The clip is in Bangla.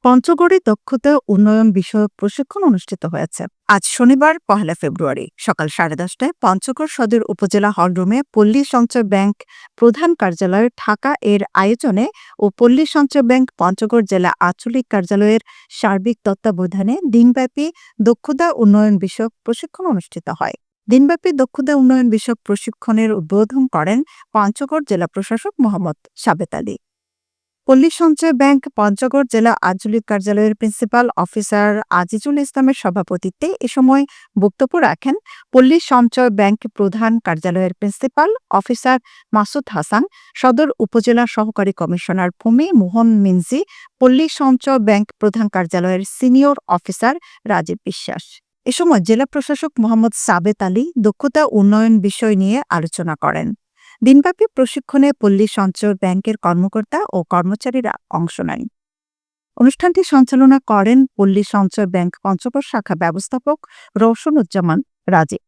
পঞ্চগড়ে দক্ষতা উন্নয়ন বিষয়ক প্রশিক্ষণ অনুষ্ঠিত হয়েছে। আজ শনিবার ১ ফেব্রুয়ারি সকাল ১০:৩০টায় পঞ্চগড় সদর উপজেলা হলরুমে পল্লী সঞ্চয় ব্যাংক প্রধান কার্যালয় ঢাকা এর আয়োজনে ও পল্লী সঞ্চয় ব্যাংক পঞ্চগড় জেলা আঞ্চলিক কার্যালয়ের সার্বিক তত্ত্বাবধানে দিনব্যাপী দক্ষতা উন্নয়ন বিষয়ক প্রশিক্ষণ অনুষ্ঠিত হয়। দিনব্যাপী দক্ষতা উন্নয়ন বিষয়ক প্রশিক্ষণের উদ্বোধন করেন পঞ্চগড় জেলা প্রশাসক মোহাম্মদ সাবেত আলী। পল্লী সঞ্চয় ব্যাংক পঞ্চগড় জেলা আঞ্চলিক কার্যালয়ের প্রিন্সিপাল অফিসার আজিজুল ইসলামের সভাপতিত্বে এ সময় বক্তব্য রাখেন পল্লী সঞ্চয় ব্যাংক প্রধান কার্যালয়ের প্রিন্সিপাল অফিসার মাসুদ হাসান, সদর উপজেলা সহকারী কমিশনার ভূমি মোহন মিনজি, পল্লী সঞ্চয় ব্যাংক প্রধান কার্যালয়ের সিনিয়র অফিসার রাজীব বিশ্বাস। এ সময় জেলা প্রশাসক মোহাম্মদ সাবেত আলী দক্ষতা উন্নয়ন বিষয় নিয়ে আলোচনা করেন। দিনব্যাপী প্রশিক্ষণে পল্লী সঞ্চয় ব্যাংকের কর্মকর্তা ও কর্মচারীরা অংশ নেন। অনুষ্ঠানটি সঞ্চালনা করেন পল্লী সঞ্চয় ব্যাংক পঞ্চগড় শাখা ব্যবস্থাপক রওশনুজ্জামান রাজীব।